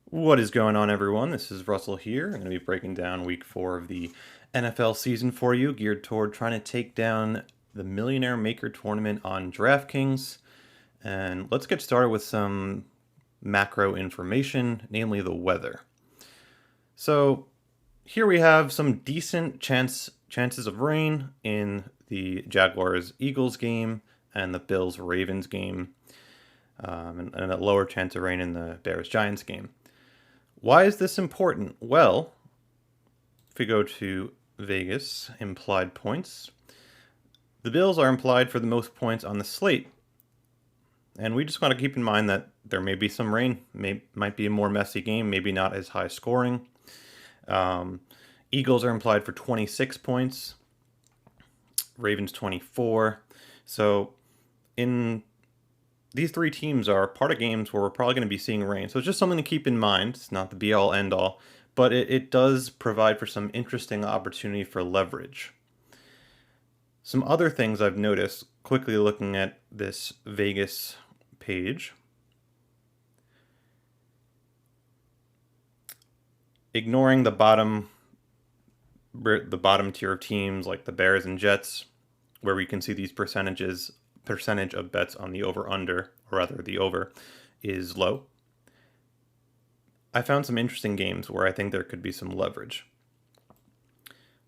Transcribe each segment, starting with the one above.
What is going on, everyone? This is Russell here. I'm going to be breaking down week 4 of the NFL season for you, geared toward trying to take down the Millionaire Maker tournament on Draftkings. And let's get started with some macro information, namely the weather. So here we have some decent chances of rain in the Jaguars-Eagles game and the Bills-Ravens game, and a lower chance of rain in the Bears-Giants game. Why is this important? Well, if we go to Vegas, implied points, the Bills are implied for the most points on the slate. And we just want to keep in mind that there may be some rain, might be a more messy game, maybe not as high scoring. Eagles are implied for 26 points, Ravens 24. So in these three teams are part of games where we're probably going to be seeing rain. So it's just something to keep in mind. It's not the be-all, end-all, but it does provide for some interesting opportunity for leverage. Some other things I've noticed, quickly looking at this Vegas page. Ignoring the bottom tier of teams like the Bears and Jets, where we can see these percentage of bets on the over-under, or rather the over, is low. I found some interesting games where I think there could be some leverage.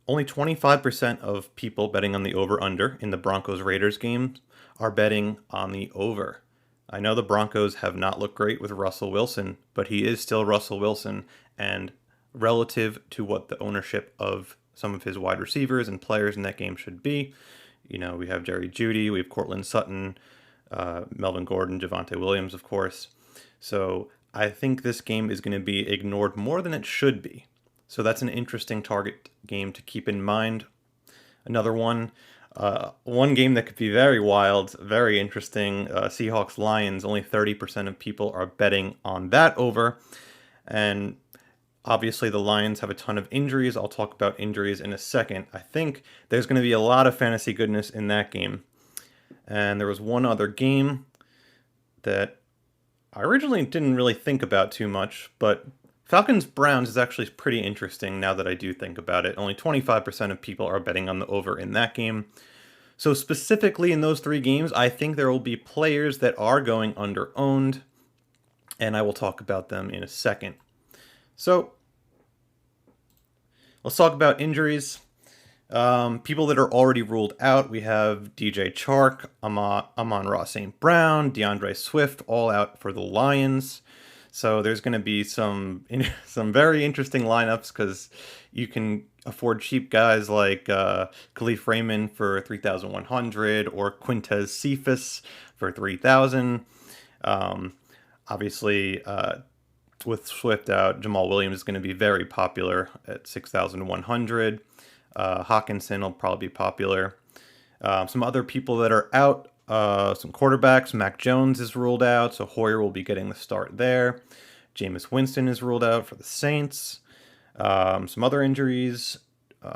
Only 25% of people betting on the over-under in the Broncos-Raiders game are betting on the over. I know the Broncos have not looked great with Russell Wilson, but he is still Russell Wilson, and relative to what the ownership of some of his wide receivers and players in that game should be, we have Jerry Jeudy, we have Cortland Sutton, Melvin Gordon, Javonte Williams, of course. So I think this game is going to be ignored more than it should be. So that's an interesting target game to keep in mind. Another one game that could be very wild, very interesting, Seahawks-Lions. Only 30% of people are betting on that over. And obviously, the Lions have a ton of injuries. I'll talk about injuries in a second. I think there's going to be a lot of fantasy goodness in that game. And there was one other game that I originally didn't really think about too much, but Falcons-Browns is actually pretty interesting now that I do think about it. Only 25% of people are betting on the over in that game. So specifically in those three games, I think there will be players that are going under-owned, and I will talk about them in a second. So let's talk about injuries. People that are already ruled out, we have DJ Chark, Amon-Ra St. Brown, DeAndre Swift, all out for the Lions. So there's going to be some very interesting lineups because you can afford cheap guys like Khalif Raymond for 3,100 or Quintez Cephas for 3,000. Obviously, with Swift out, Jamal Williams is going to be very popular at 6,100. Hawkinson will probably be popular. Some other people that are out, some quarterbacks. Mac Jones is ruled out, so Hoyer will be getting the start there. Jameis Winston is ruled out for the Saints. Some other injuries.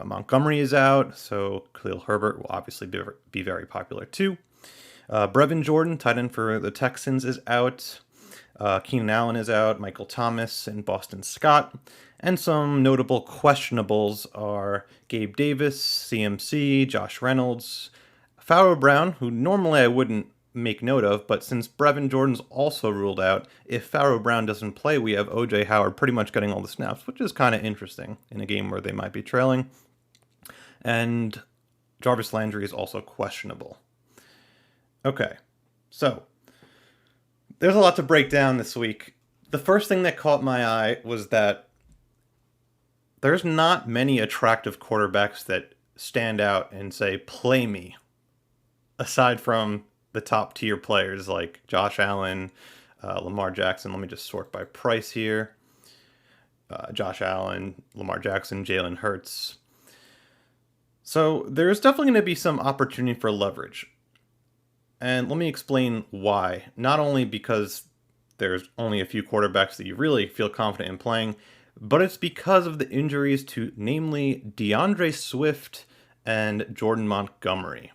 Montgomery is out, so Khalil Herbert will obviously be very popular too. Brevin Jordan, tight end for the Texans, is out. Keenan Allen is out, Michael Thomas, and Boston Scott. And some notable questionables are Gabe Davis, CMC, Josh Reynolds, Pharaoh Brown, who normally I wouldn't make note of, but since Brevin Jordan's also ruled out, if Pharaoh Brown doesn't play, we have O.J. Howard pretty much getting all the snaps, which is kind of interesting in a game where they might be trailing. And Jarvis Landry is also questionable. Okay, so there's a lot to break down this week. The first thing that caught my eye was that there's not many attractive quarterbacks that stand out and say, play me, aside from the top tier players like Josh Allen, Lamar Jackson. Let me just sort by price here. Josh Allen, Lamar Jackson, Jalen Hurts. So there's definitely going to be some opportunity for leverage. And let me explain why. Not only because there's only a few quarterbacks that you really feel confident in playing, but it's because of the injuries to namely DeAndre Swift and Jordan Montgomery.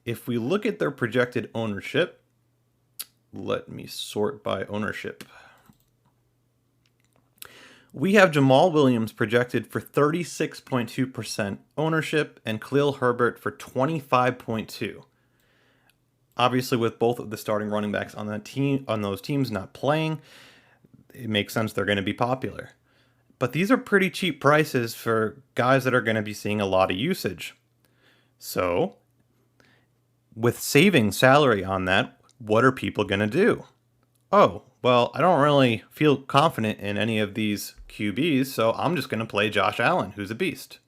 If we look at their projected ownership, let me sort by ownership. We have Jamal Williams projected for 36.2% ownership and Khalil Herbert for 25.2. Obviously, with both of the starting running backs on that team, on those teams not playing, it makes sense they're going to be popular. But these are pretty cheap prices for guys that are going to be seeing a lot of usage. So, with saving salary on that, what are people going to do? Oh, well, I don't really feel confident in any of these QBs, so I'm just going to play Josh Allen, who's a beast.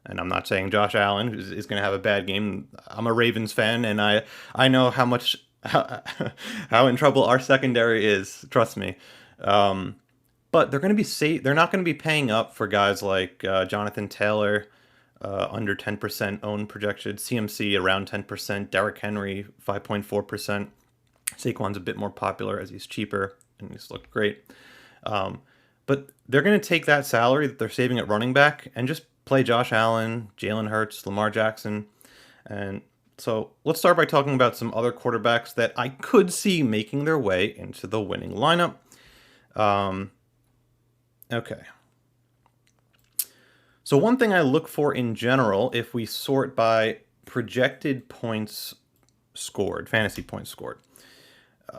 And I'm not saying Josh Allen is going to have a bad game. I'm a Ravens fan, and I know how in trouble our secondary is. Trust me. But they're going to be they're not going to be paying up for guys like Jonathan Taylor, under 10% owned projected, CMC around 10%, Derrick Henry 5.4%. Saquon's a bit more popular as he's cheaper and he's looked great. But they're going to take that salary that they're saving at running back and just play Josh Allen, Jalen Hurts, Lamar Jackson. And so let's start by talking about some other quarterbacks that I could see making their way into the winning lineup. Okay. So one thing I look for in general, if we sort by projected points scored, fantasy points scored,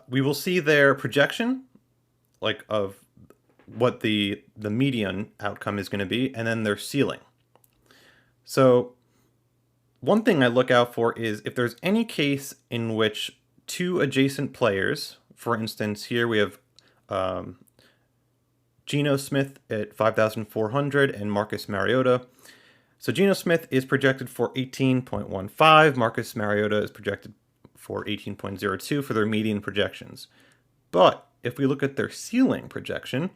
we will see their projection, like of what the median outcome is going to be, and then their ceiling. So one thing I look out for is if there's any case in which two adjacent players, for instance, here we have Geno Smith at 5,400 and Marcus Mariota. So Geno Smith is projected for 18.15. Marcus Mariota is projected for 18.02 for their median projections. But if we look at their ceiling projection,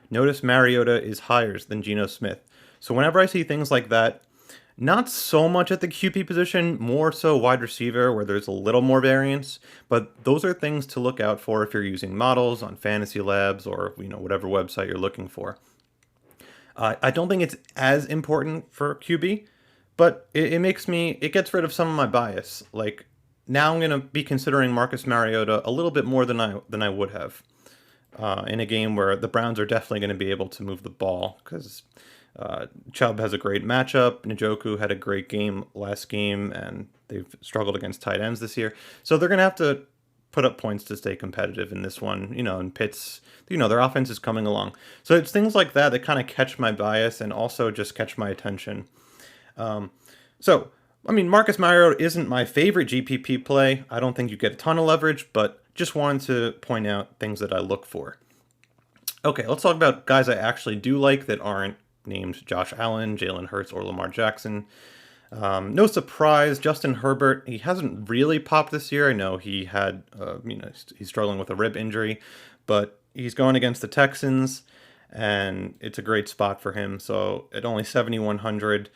notice Mariota is higher than Geno Smith. So whenever I see things like that, not so much at the QB position, more so wide receiver where there's a little more variance, but those are things to look out for if you're using models on Fantasy Labs or whatever website you're looking for. I don't think it's as important for QB, but it gets rid of some of my bias. Like now I'm going to be considering Marcus Mariota a little bit more than I would have in a game where the Browns are definitely going to be able to move the ball because Chubb has a great matchup. Njoku had a great game last game, and they've struggled against tight ends this year. So they're going to have to put up points to stay competitive in this one. And Pitts, their offense is coming along. So it's things like that that kind of catch my bias and also just catch my attention. Marcus Mariota isn't my favorite GPP play. I don't think you get a ton of leverage, but just wanted to point out things that I look for. Okay, let's talk about guys I actually do like that aren't named Josh Allen, Jalen Hurts, or Lamar Jackson. No surprise, Justin Herbert, he hasn't really popped this year. I know he had, he's struggling with a rib injury, but he's going against the Texans, and it's a great spot for him. So at only 7,100,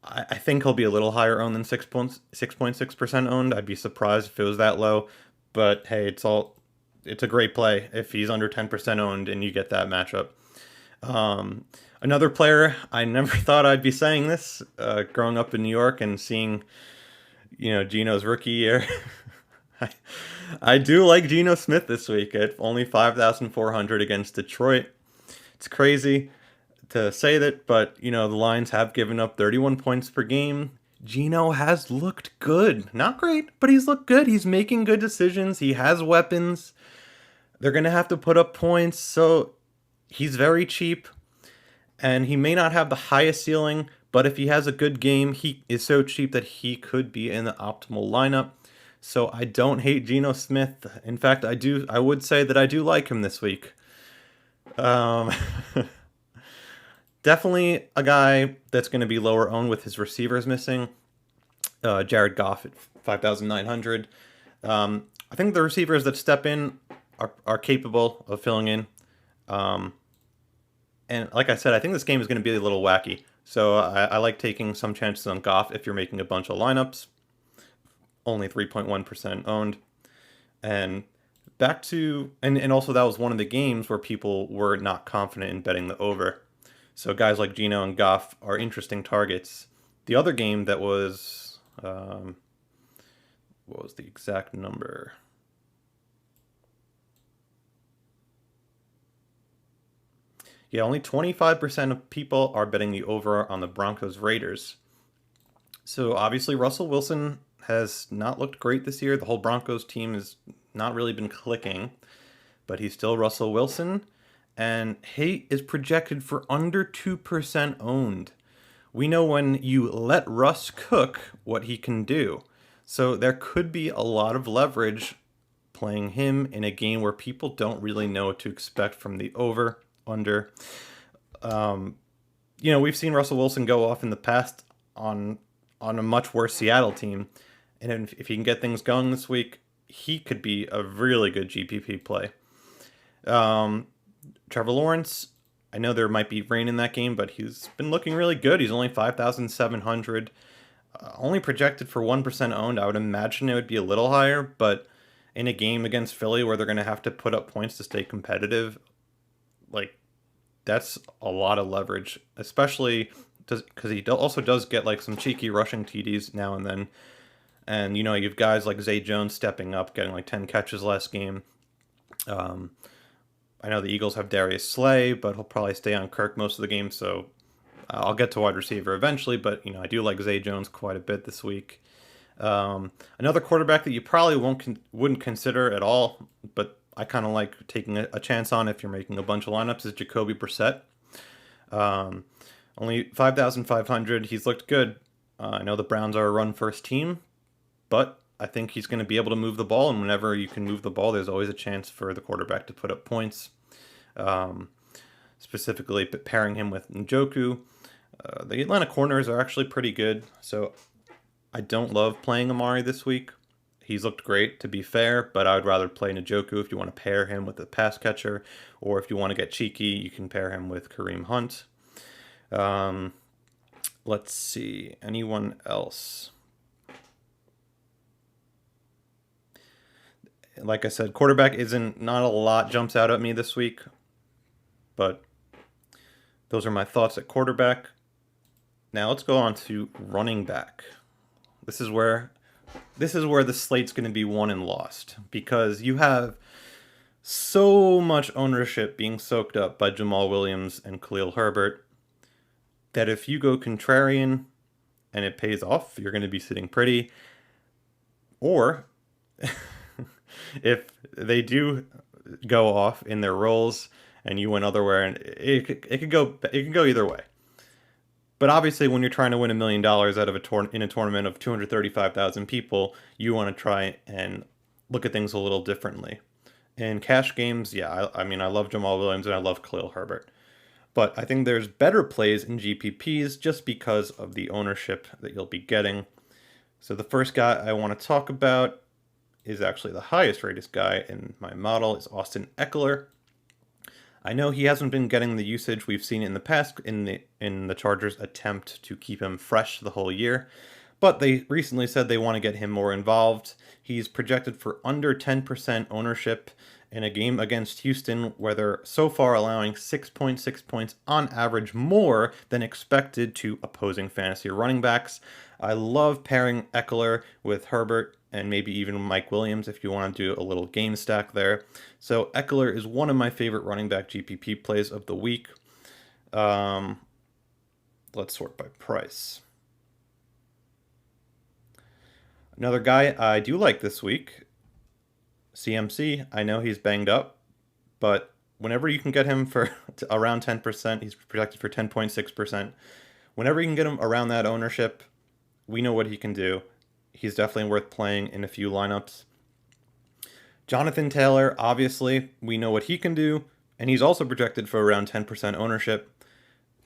I think he'll be a little higher owned than 6.6% owned. I'd be surprised if it was that low, but hey, it's a great play if he's under 10% owned and you get that matchup. Another player, I never thought I'd be saying this, growing up in New York and seeing, Geno's rookie year. I do like Geno Smith this week at only 5,400 against Detroit. It's crazy to say that, but, the Lions have given up 31 points per game. Geno has looked good. Not great, but he's looked good. He's making good decisions. He has weapons. They're going to have to put up points, so he's very cheap, and he may not have the highest ceiling, but if he has a good game, he is so cheap that he could be in the optimal lineup. So I don't hate Geno Smith. In fact, I would say that I do like him this week. Definitely a guy that's going to be lower owned with his receivers missing. Jared Goff at 5,900. I think the receivers that step in are capable of filling in. And like I said, I think this game is going to be a little wacky. So I like taking some chances on Goff if you're making a bunch of lineups. Only 3.1% owned. And back to, and also that was one of the games where people were not confident in betting the over. So guys like Geno and Goff are interesting targets. The other game that was, what was the exact number? Yeah, only 25% of people are betting the over on the Broncos Raiders. So obviously Russell Wilson has not looked great this year. The whole Broncos team has not really been clicking, but he's still Russell Wilson, and he is projected for under 2% owned. We know when you let Russ cook what he can do. So there could be a lot of leverage playing him in a game where people don't really know what to expect from the over, under. We've seen Russell Wilson go off in the past on a much worse Seattle team, and if he can get things going this week, he could be a really good GPP play. Trevor Lawrence, I know there might be rain in that game, but he's been looking really good. He's only 5,700, only projected for 1% owned. I would imagine it would be a little higher, but in a game against Philly where they're going to have to put up points to stay competitive, like, that's a lot of leverage, especially because he also does get like some cheeky rushing TDs now and then. And, you have guys like Zay Jones stepping up, getting like 10 catches last game. I know the Eagles have Darius Slay, but he'll probably stay on Kirk most of the game, so I'll get to wide receiver eventually, but, I do like Zay Jones quite a bit this week. Another quarterback that you probably wouldn't consider at all, but I kind of like taking a chance on if you're making a bunch of lineups, is Jacoby Brissett. Only 5,500. He's looked good. I know the Browns are a run-first team, but I think he's going to be able to move the ball, and whenever you can move the ball, there's always a chance for the quarterback to put up points. Specifically pairing him with Njoku. The Atlanta corners are actually pretty good, so I don't love playing Amari this week. He's looked great, to be fair, but I would rather play Njoku if you want to pair him with a pass catcher, or if you want to get cheeky, you can pair him with Kareem Hunt. Let's see, anyone else? Like I said, quarterback not a lot jumps out at me this week, but those are my thoughts at quarterback. Now let's go on to running back. This is where the slate's going to be won and lost, because you have so much ownership being soaked up by Jamal Williams and Khalil Herbert that if you go contrarian and it pays off, you're going to be sitting pretty. Or if they do go off in their roles and you went otherwhere, and it could go either way. But obviously, when you're trying to win $1 million out of in a tournament of 235,000 people, you want to try and look at things a little differently. In cash games, yeah, I love Jamal Williams and I love Khalil Herbert. But I think there's better plays in GPPs just because of the ownership that you'll be getting. So the first guy I want to talk about is actually the highest rated guy in my model, is Austin Eckler. I know he hasn't been getting the usage we've seen in the past in the Chargers' attempt to keep him fresh the whole year, but they recently said they want to get him more involved. He's projected for under 10% ownership in a game against Houston, where they're so far allowing 6.6 points on average more than expected to opposing fantasy running backs. I love pairing Eckler with Herbert and maybe even Mike Williams if you want to do a little game stack there. So Eckler is one of my favorite running back GPP plays of the week. Let's sort by price. Another guy I do like this week, CMC. I know he's banged up, but whenever you can get him for around 10%, he's projected for 10.6%. Whenever you can get him around that ownership, we know what he can do. He's definitely worth playing in a few lineups. Jonathan Taylor, obviously, we know what he can do, and he's also projected for around 10% ownership.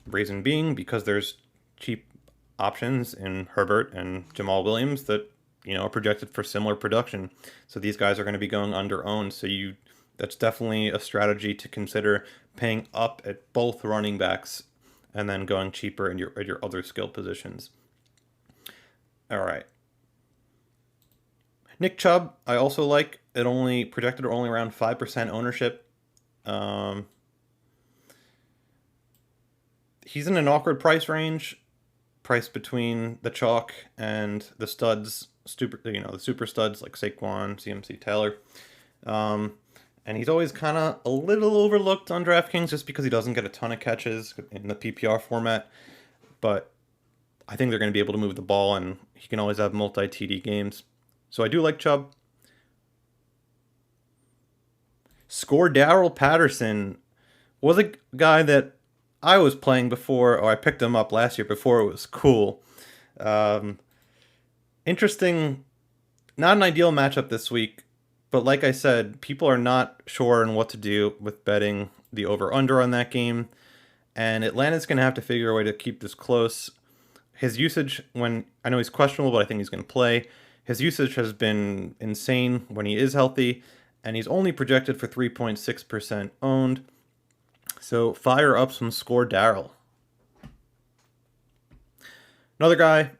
Reason being, because there's cheap options in Herbert and Jamal Williams that are projected for similar production. So these guys are going to be going under owned. So that's definitely a strategy to consider, paying up at both running backs and then going cheaper in your other skill positions. All right. Nick Chubb, I also like. It only projected only around 5% ownership. He's in an awkward price range, price between the chalk and the studs, the super studs like Saquon, CMC, Taylor. And he's always kind of a little overlooked on DraftKings just because he doesn't get a ton of catches in the PPR format. But I think they're going to be able to move the ball, and he can always have multi-TD games. So I do like Chubb. Score Darrell Patterson was a guy that I was playing before, or I picked him up last year before it was cool. Um, Interesting, not an ideal matchup this week, but like I said, people are not sure on what to do with betting the over-under on that game, and Atlanta's going to have to figure a way to keep this close. His usage, when I know he's questionable, but I think he's going to play. His usage has been insane when he is healthy, and he's only projected for 3.6% owned. So fire up some Score Darrell. Another guy,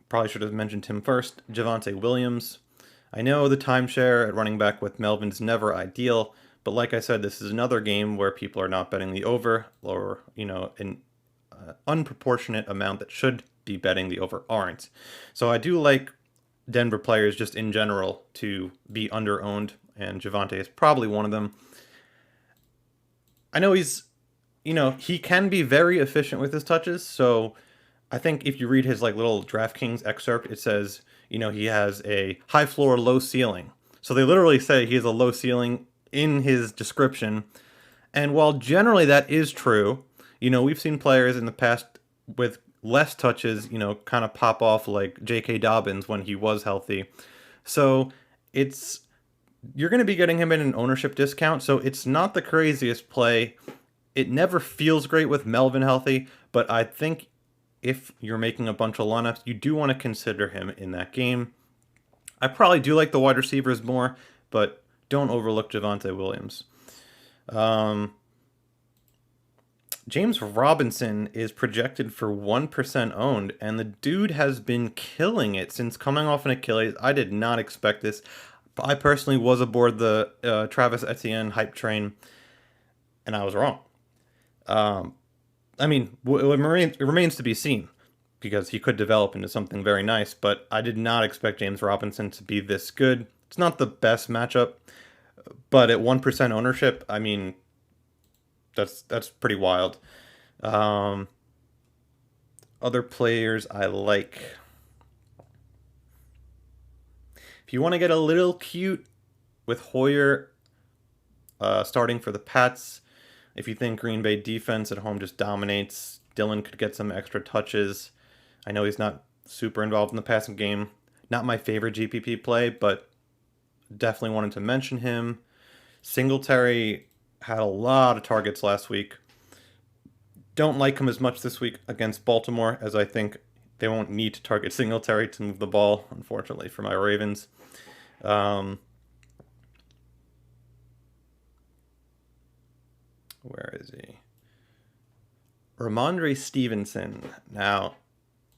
probably should have mentioned him first, Javonte Williams. I know the timeshare at running back with Melvin's never ideal, but like I said, this is another game where people are not betting the over, or, an unproportionate amount that should be betting the over aren't. So I do like Denver players just in general to be under-owned, and Javonte is probably one of them. I know he can be very efficient with his touches, so I think if you read his little DraftKings excerpt, it says, he has a high floor, low ceiling. So they literally say he has a low ceiling in his description. And while generally that is true, we've seen players in the past with less touches, kind of pop off like J.K. Dobbins when he was healthy. So you're going to be getting him in an ownership discount. So it's not the craziest play. It never feels great with Melvin healthy, but I think if you're making a bunch of lineups, you do want to consider him in that game. I probably do like the wide receivers more, but don't overlook Javonte Williams. James Robinson is projected for 1% owned, and the dude has been killing it since coming off an Achilles. I did not expect this. I personally was aboard the Travis Etienne hype train, and I was wrong. It remains to be seen, because he could develop into something very nice, but I did not expect James Robinson to be this good. It's not the best matchup, but at 1% ownership, that's pretty wild. Other players I like. If you want to get a little cute with Hoyer starting for the Pats, if you think Green Bay defense at home just dominates, Dillon could get some extra touches. I know he's not super involved in the passing game. Not my favorite GPP play, but definitely wanted to mention him. Singletary had a lot of targets last week. Don't like him as much this week against Baltimore, as I think they won't need to target Singletary to move the ball, unfortunately, for my Ravens. Where is he? Ormondry Stevenson. Now,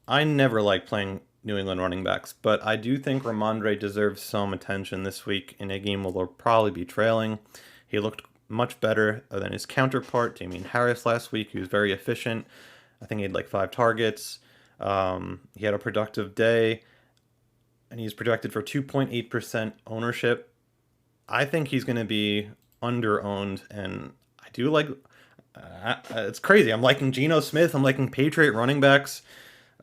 I never like playing New England running backs, but I do think Ramondre deserves some attention this week in a game where they'll probably be trailing. He looked much better than his counterpart, Damian Harris, last week. He was very efficient. I think he had 5 targets. He had a productive day, and he's projected for 2.8% ownership. I think he's going to be under-owned, and I do like... it's crazy. I'm liking Geno Smith. I'm liking Patriot running backs.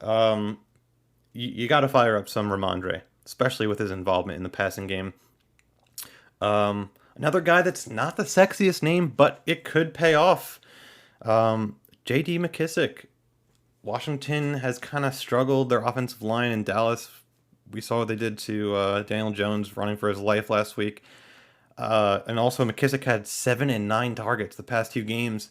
You got to fire up some Ramondre, especially with his involvement in the passing game. Another guy that's not the sexiest name, but it could pay off. J.D. Mckissick. Washington has kind of struggled. Their offensive line in Dallas, we saw what they did to Daniel Jones running for his life last week. And also McKissick had 7 and 9 targets the past 2 games.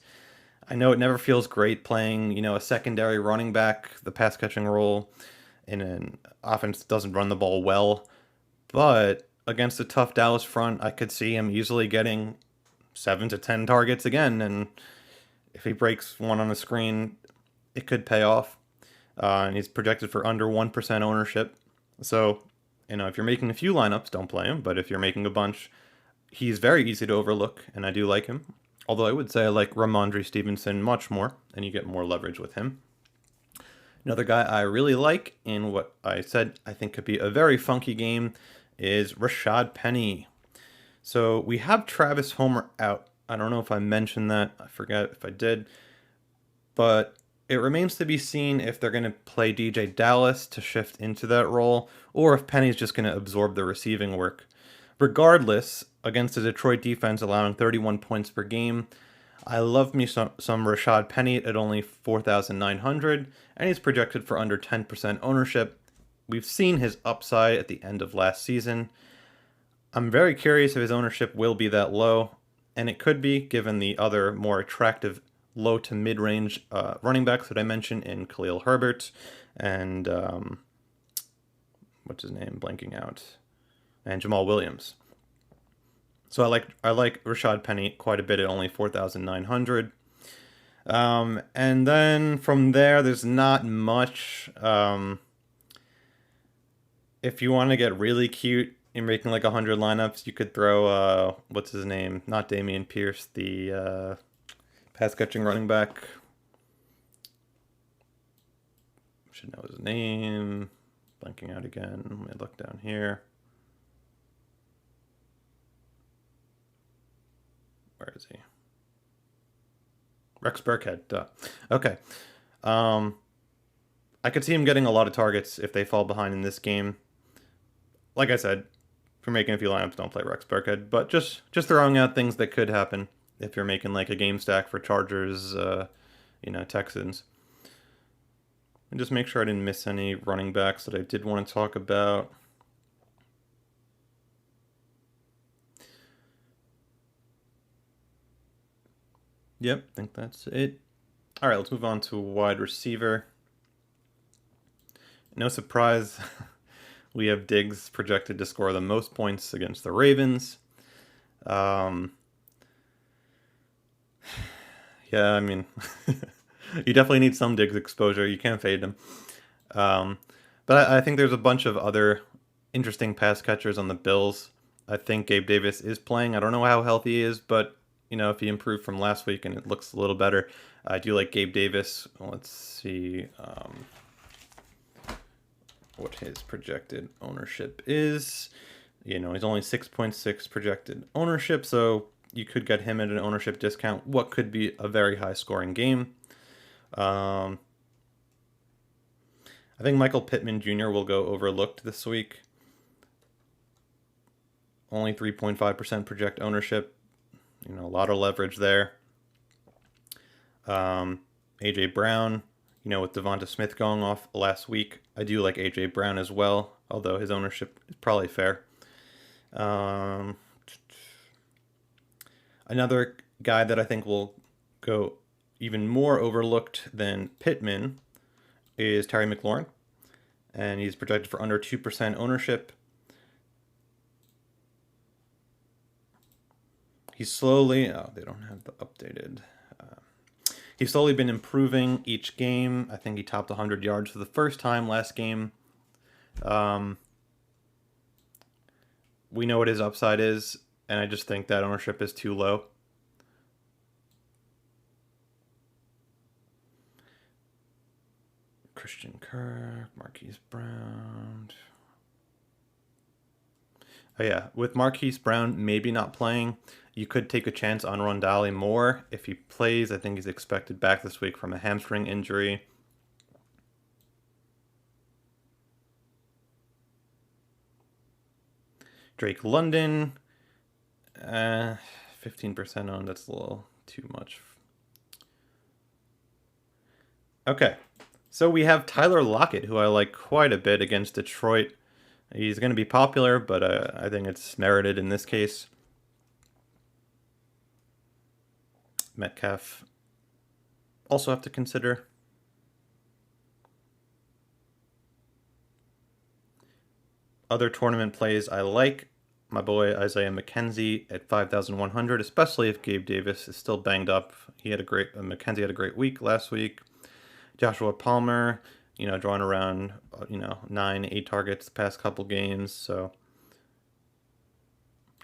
I know it never feels great playing, a secondary running back, the pass catching role in an offense that doesn't run the ball well. But against a tough Dallas front, I could see him easily getting 7 to 10 targets again. And if he breaks one on the screen, it could pay off. And he's projected for under 1% ownership. So, if you're making a few lineups, don't play him. But if you're making a bunch, he's very easy to overlook, and I do like him. Although I would say I like Ramondre Stevenson much more, and you get more leverage with him. Another guy I really like, in what I said I think could be a very funky game, is Rashad Penny. So we have Travis Homer out. I don't know if I mentioned that. I forget if I did. But it remains to be seen if they're going to play DJ Dallas to shift into that role, or if Penny's just going to absorb the receiving work. Regardless, against the Detroit defense allowing 31 points per game, I love me some Rashad Penny at only 4,900, and he's projected for under 10% ownership. We've seen his upside at the end of last season. I'm very curious if his ownership will be that low, and it could be given the other more attractive low to mid-range running backs that I mentioned in Khalil Herbert and what's his name, blanking out, and Jamal Williams. So I like Rashad Penny quite a bit at only 4,900. And then from there, there's not much. If you want to get really cute in making like 100 lineups, you could throw what's his name? Not Dameon Pierce, the pass catching running back. Should know his name. Blanking out again. Let me look down here. Where is he? Rex Burkhead. Duh. Okay. I could see him getting a lot of targets if they fall behind in this game. Like I said, if you're making a few lineups, don't play Rex Burkhead. But just throwing out things that could happen if you're making like a game stack for Chargers, Texans. And just make sure I didn't miss any running backs that I did want to talk about. Yep, I think that's it. All right, let's move on to wide receiver. No surprise, we have Diggs projected to score the most points against the Ravens. Yeah, I mean, you definitely need some Diggs exposure. You can't fade him. But I think there's a bunch of other interesting pass catchers on the Bills. I think Gabe Davis is playing. I don't know how healthy he is, but if he improved from last week and it looks a little better, I do like Gabe Davis. Let's see what his projected ownership is. He's only 6.6 projected ownership, so you could get him at an ownership discount. What could be a very high scoring game. I think Michael Pittman Jr. will go overlooked this week. Only 3.5% project ownership. A lot of leverage there. AJ Brown, with Devonta Smith going off last week, I do like AJ Brown as well, although his ownership is probably fair. Another guy that I think will go even more overlooked than Pittman is Terry McLaurin, and he's projected for under 2% ownership. He's slowly, they don't have the updated. He's slowly been improving each game. I think he topped 100 yards for the first time last game. We know what his upside is, and I just think that ownership is too low. Christian Kirk, Marquise Brown. Oh yeah, with Marquise Brown maybe not playing, you could take a chance on Rondale Moore. If he plays, I think he's expected back this week from a hamstring injury. Drake London, 15% owned, that's a little too much. Okay, so we have Tyler Lockett, who I like quite a bit against Detroit. He's going to be popular, but I think it's merited in this case. Metcalf also have to consider. Other tournament plays I like. My boy Isaiah Mckenzie at 5,100, especially if Gabe Davis is still banged up. Mckenzie had a great week last week. Joshua Palmer, drawing around, 9-8 targets the past couple games, so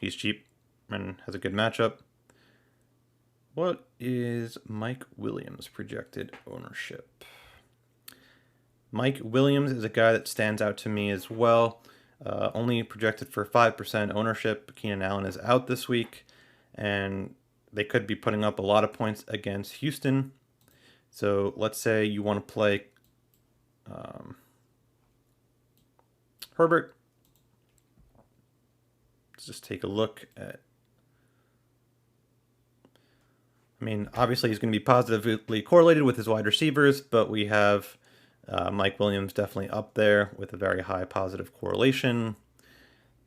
he's cheap and has a good matchup. What is Mike Williams' projected ownership? Mike Williams is a guy that stands out to me as well. Only projected for 5% ownership. Keenan Allen is out this week, and they could be putting up a lot of points against Houston. So let's say you want to play Herbert. Let's just take a look at. I mean, obviously he's going to be positively correlated with his wide receivers, but we have Mike Williams definitely up there with a very high positive correlation.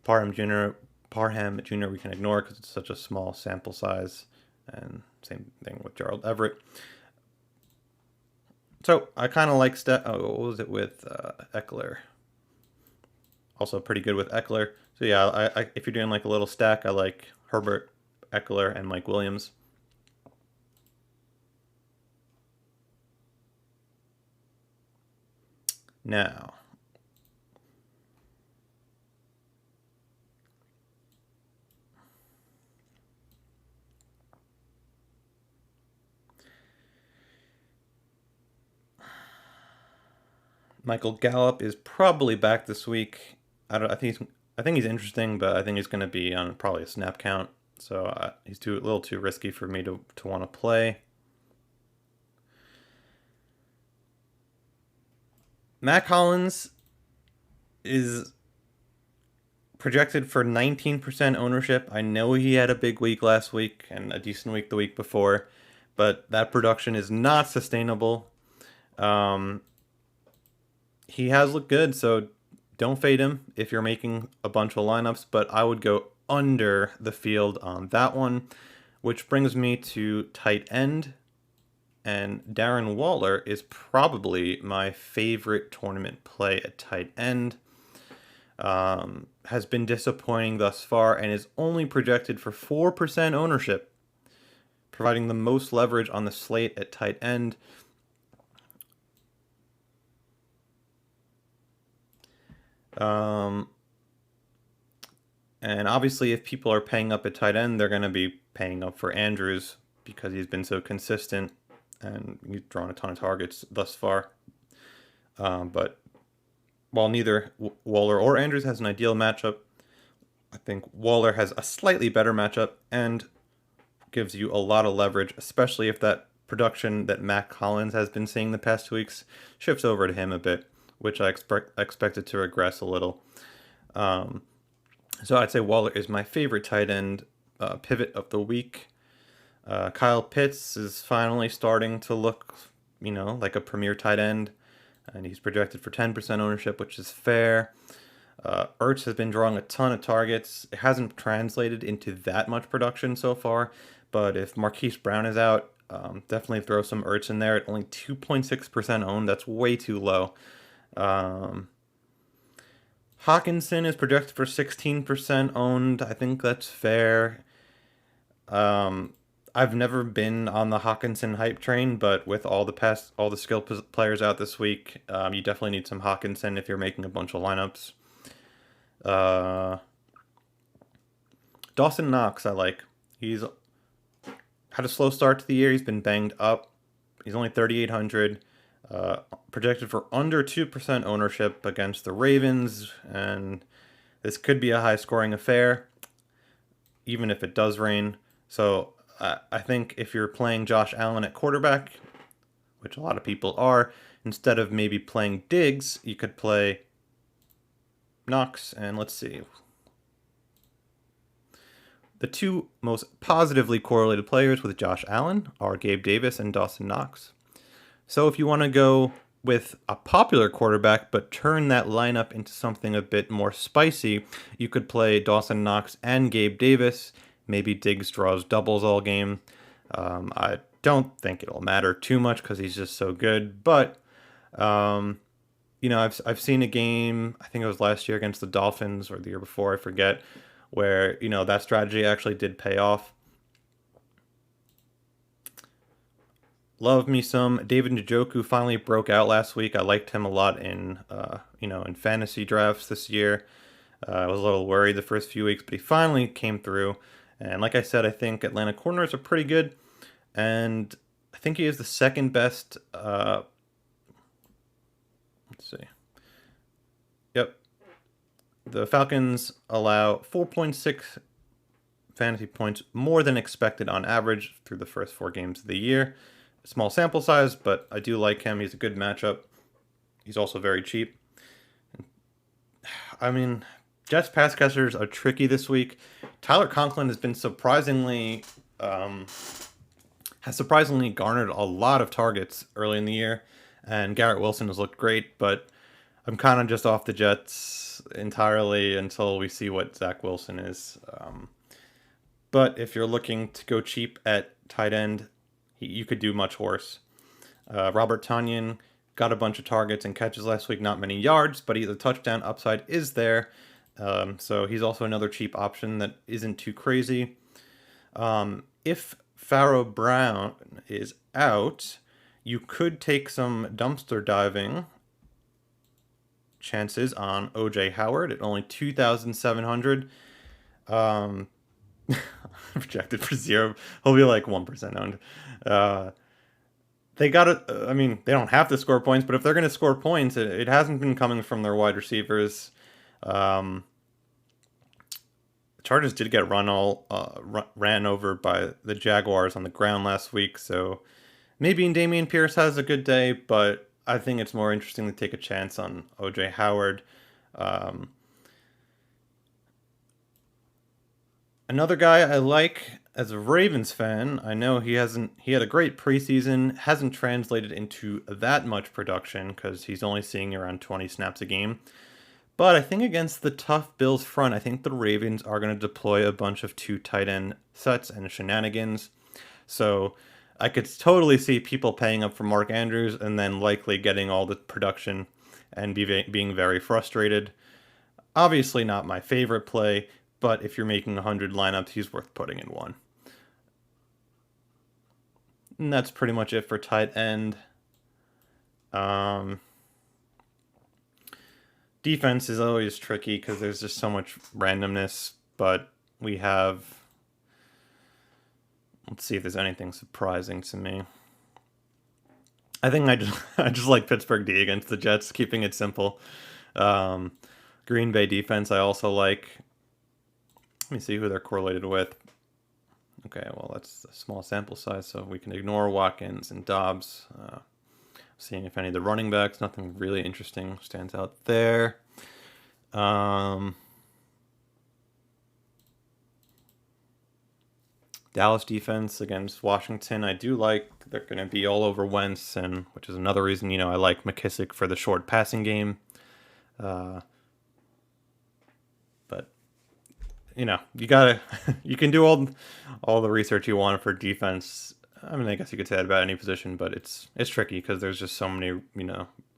Parham Jr. we can ignore because it's such a small sample size, and same thing with Gerald Everett. So I kind of like what was it with Eckler? Also pretty good with Eckler. So yeah, if you're doing like a little stack, I like Herbert, Eckler, and Mike Williams. Now, Michael Gallup is probably back this week. I think he's interesting, but I think he's going to be on probably a snap count. So he's a little too risky for me to want to play. Matt Collins is projected for 19% ownership. I know he had a big week last week and a decent week the week before, but that production is not sustainable. He has looked good, so don't fade him if you're making a bunch of lineups, but I would go under the field on that one, which brings me to tight end. And Darren Waller is probably my favorite tournament play at tight end. Has been disappointing thus far and is only projected for 4% ownership, providing the most leverage on the slate at tight end. And obviously, if people are paying up at tight end, they're going to be paying up for Andrews because he's been so consistent and he's drawn a ton of targets thus far. But while neither Waller or Andrews has an ideal matchup, I think Waller has a slightly better matchup and gives you a lot of leverage, especially if that production that Matt Collins has been seeing the past 2 weeks shifts over to him a bit, which I expected to regress a little. So I'd say Waller is my favorite tight end pivot of the week. Kyle Pitts is finally starting to look, like a premier tight end, and he's projected for 10% ownership, which is fair. Ertz has been drawing a ton of targets. It hasn't translated into that much production so far, but if Marquise Brown is out, definitely throw some Ertz in there at only 2.6% owned. That's way too low. Hawkinson is projected for 16% owned. I think that's fair. I've never been on the Hawkinson hype train, but with all the skill players out this week, you definitely need some Hawkinson if you're making a bunch of lineups. Dawson Knox, I like. He's had a slow start to the year. He's been banged up. He's only 3,800. Projected for under 2% ownership against the Ravens, and this could be a high-scoring affair, even if it does rain. So I think if you're playing Josh Allen at quarterback, which a lot of people are, instead of maybe playing Diggs, you could play Knox, and let's see. The two most positively correlated players with Josh Allen are Gabe Davis and Dawson Knox. So if you want to go with a popular quarterback but turn that lineup into something a bit more spicy, you could play Dawson Knox and Gabe Davis. Maybe Diggs draws doubles all game. I don't think it'll matter too much because he's just so good. But I've seen a game, I think it was last year against the Dolphins or the year before, I forget, where that strategy actually did pay off. Love me some David Njoku. Finally broke out last week. I liked him a lot in fantasy drafts this year. I was a little worried the first few weeks, but he finally came through. And like I said, I think Atlanta corners are pretty good. And I think he is the second best. Let's see. Yep. The Falcons allow 4.6 fantasy points more than expected on average through the first 4 games of the year. Small sample size, but I do like him. He's a good matchup. He's also very cheap. I mean, Jets pass catchers are tricky this week. Tyler Conklin has been surprisingly garnered a lot of targets early in the year, and Garrett Wilson has looked great, but I'm kind of just off the Jets entirely until we see what Zach Wilson is. But if you're looking to go cheap at tight end, you could do much worse. Robert Tanyon got a bunch of targets and catches last week, not many yards, but the touchdown upside is there. So he's also another cheap option that isn't too crazy. If Pharaoh Brown is out, you could take some dumpster diving chances on OJ Howard at only 2,700. Projected for 0. He'll be like 1% owned. They got to, I mean, they don't have to score points, but if they're going to score points, it hasn't been coming from their wide receivers. The Chargers did get ran over by the Jaguars on the ground last week, so maybe Dameon Pierce has a good day, but I think it's more interesting to take a chance on OJ Howard. Another guy I like as a Ravens fan, I know he had a great preseason, hasn't translated into that much production because he's only seeing around 20 snaps a game. But I think against the tough Bills front, I think the Ravens are going to deploy a bunch of 2 tight end sets and shenanigans. So I could totally see people paying up for Mark Andrews and then likely getting all the production and being very frustrated. Obviously not my favorite play, but if you're making 100 lineups, he's worth putting in one. And that's pretty much it for tight end. Defense is always tricky because there's just so much randomness, but we have... Let's see if there's anything surprising to me. I think I just like Pittsburgh D against the Jets, keeping it simple. Green Bay defense I also like. Let me see who they're correlated with. Okay, well, that's a small sample size, so we can ignore Watkins and Dobbs. Seeing if any of the running backs, nothing really interesting stands out there. Dallas defense against Washington, I do like. They're going to be all over Wentz, and which is another reason, I like McKissick for the short passing game. But you gotta, you can do all the research you want for defense. I mean, I guess you could say that about any position, but it's tricky because there's just so many,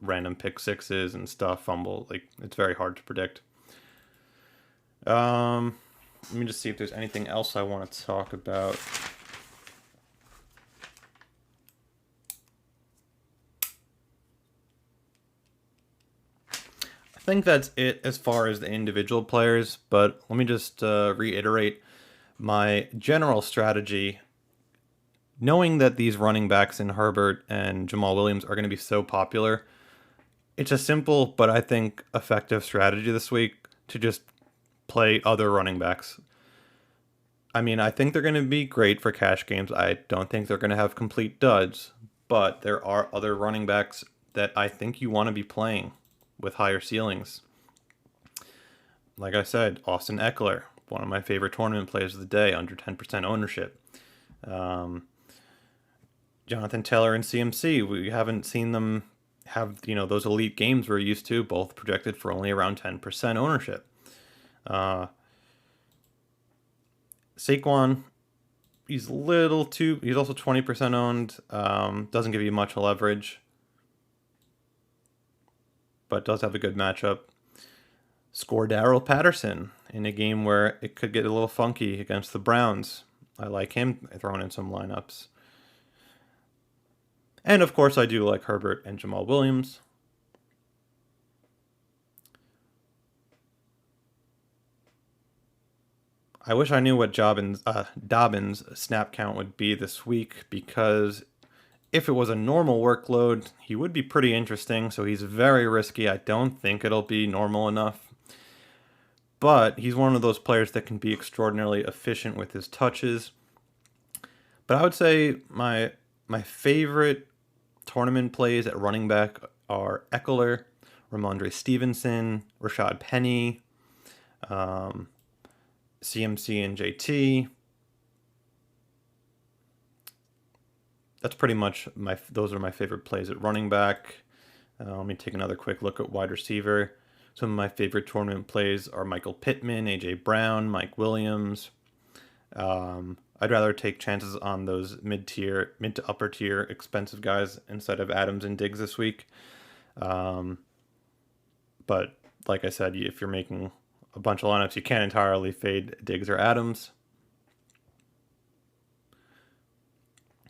random pick sixes and stuff, fumble. Like, it's very hard to predict. Let me just see if there's anything else I want to talk about. I think that's it as far as the individual players, but let me just reiterate my general strategy. Knowing that these running backs in Herbert and Jamal Williams are going to be so popular, it's a simple but I think effective strategy this week to just play other running backs. I mean, I think they're going to be great for cash games. I don't think they're going to have complete duds, but there are other running backs that I think you want to be playing with higher ceilings. Like I said, Austin Eckler, one of my favorite tournament players of the day, under 10% ownership. Jonathan Taylor and CMC, we haven't seen them have, those elite games we're used to, both projected for only around 10% ownership. Saquon, he's also 20% owned, doesn't give you much leverage, but does have a good matchup. Score Darrell Patterson in a game where it could get a little funky against the Browns. I like him thrown in some lineups. And of course, I do like Herbert and Jamal Williams. I wish I knew what Dobbins' snap count would be this week, because if it was a normal workload, he would be pretty interesting. So he's very risky. I don't think it'll be normal enough. but he's one of those players that can be extraordinarily efficient with his touches. But I would say my favorite tournament plays at running back are Eckler, Ormondry Stevenson, Rashad Penny, CMC and JT. That's pretty much those are my favorite plays at running back. Let me take another quick look at wide receiver. Some of my favorite tournament plays are Michael Pittman, AJ Brown, Mike Williams. I'd rather take chances on those mid to upper tier expensive guys instead of Adams and Diggs this week. But like I said, if you're making a bunch of lineups, you can't entirely fade Diggs or Adams.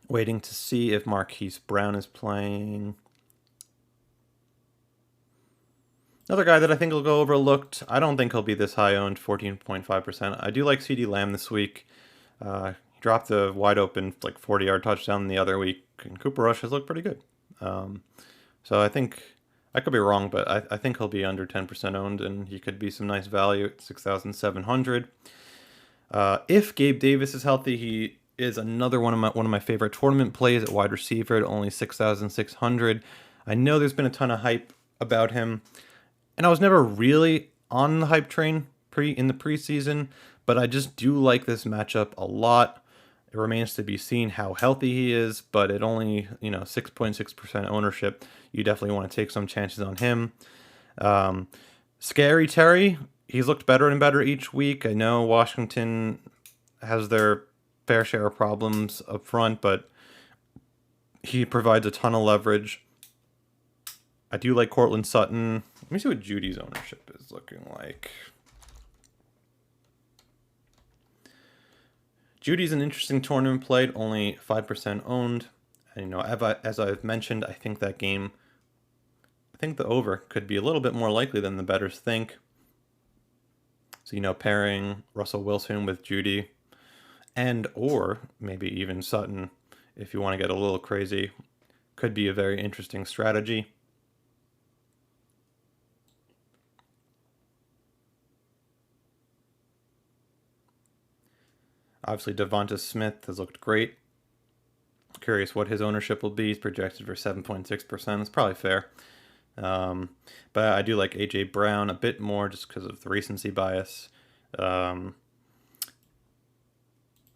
Waiting to see if Marquise Brown is playing. Another guy that I think will go overlooked. I don't think he'll be this high owned, 14.5%. I do like CeeDee Lamb this week. He dropped a wide open, like 40-yard touchdown the other week, and Cooper Rush has looked pretty good. So I think, I could be wrong, but I think he'll be under 10% owned, and he could be some nice value at 6,700. If Gabe Davis is healthy, he is another one of my favorite tournament plays at wide receiver at only 6,600. I know there's been a ton of hype about him, and I was never really on the hype train in the preseason, but I just do like this matchup a lot. It remains to be seen how healthy he is, but at only 6.6% ownership, you definitely want to take some chances on him. Scary Terry, he's looked better and better each week. I know Washington has their fair share of problems up front, but he provides a ton of leverage. I do like Cortland Sutton. Let me see what Judy's ownership is looking like. Judy's an interesting tournament played, only 5% owned. And, as I've mentioned, I think the over could be a little bit more likely than the bettors think. So, pairing Russell Wilson with Judy or maybe even Sutton, if you want to get a little crazy, could be a very interesting strategy. Obviously, Devonta Smith has looked great. Curious what his ownership will be. He's projected for 7.6%. It's probably fair. But I do like AJ Brown a bit more just because of the recency bias.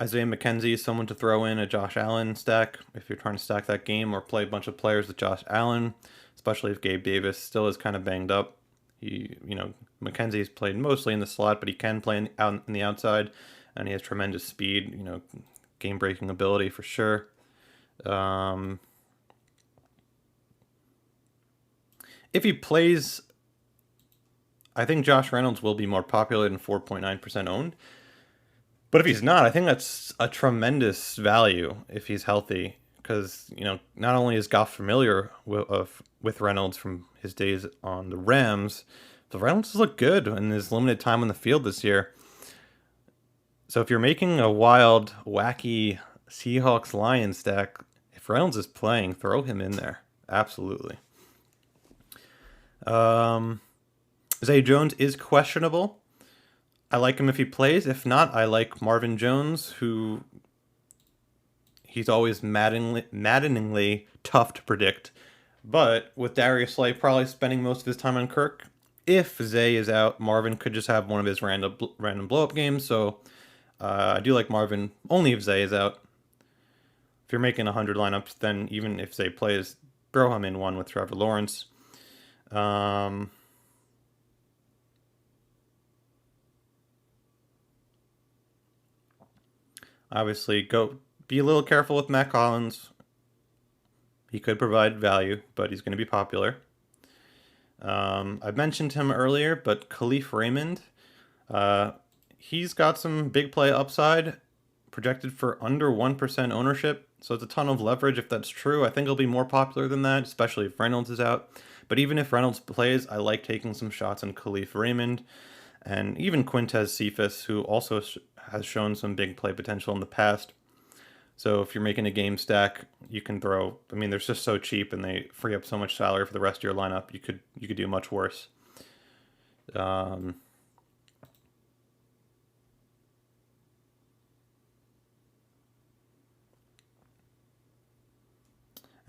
Isaiah McKenzie is someone to throw in a Josh Allen stack if you're trying to stack that game, or play a bunch of players with Josh Allen, especially if Gabe Davis still is kind of banged up. McKenzie's played mostly in the slot, but he can play in the outside, and he has tremendous speed, game-breaking ability for sure. If he plays, I think Josh Reynolds will be more popular than 4.9% owned. But if he's not, I think that's a tremendous value if he's healthy. Because, not only is Goff familiar with Reynolds from his days on the Rams, but Reynolds has looked good in his limited time on the field this year. So if you're making a wild, wacky Seahawks-Lions stack, if Reynolds is playing, throw him in there. Absolutely. Zay Jones is questionable. I like him if he plays. If not, I like Marvin Jones, who he's always maddeningly tough to predict. But with Darius Slay probably spending most of his time on Kirk, if Zay is out, Marvin could just have one of his random blow-up games. So I do like Marvin only if Zay is out. If you're making 100 lineups, then even if Zay plays, throw him in one with Trevor Lawrence. Obviously, be a little careful with Matt Collins. He could provide value, but he's going to be popular. I mentioned him earlier, but Khalif Raymond, he's got some big play upside, projected for under 1% ownership. So it's a ton of leverage if that's true. I think he'll be more popular than that, especially if Reynolds is out. But even if Reynolds plays, I like taking some shots on Khalif Raymond. And even Quintez Cephas, who also has shown some big play potential in the past. So if you're making a game stack, you can throw. They're just so cheap, and they free up so much salary for the rest of your lineup. You could do much worse.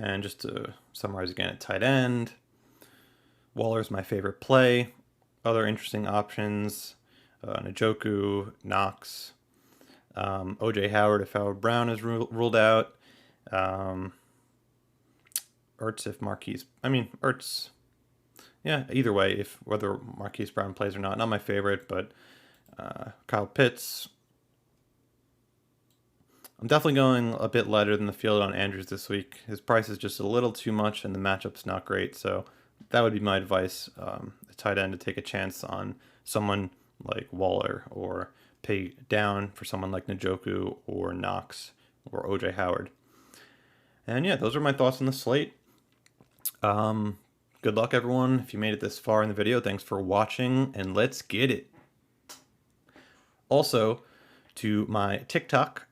And just to summarize again, at tight end, Waller's my favorite play. Other interesting options, Njoku, Knox, O.J. Howard if Howard Brown is ruled out. Ertz if Marquise, Ertz, yeah, either way, if whether Marquise Brown plays or not my favorite, but Kyle Pitts. I'm definitely going a bit lighter than the field on Andrews this week. His price is just a little too much and the matchup's not great, so that would be my advice, a tight end, to take a chance on someone like Waller, or pay down for someone like Njoku or Knox or O.J. Howard. And yeah, those are my thoughts on the slate. Good luck, everyone. If you made it this far in the video, thanks for watching, and let's get it. Also, to my TikTok,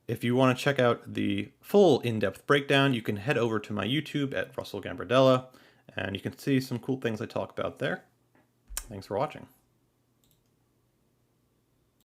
if you want to check out the full in-depth breakdown, you can head over to my YouTube at Russell Gambardella, and you can see some cool things I talk about there. Thanks for watching.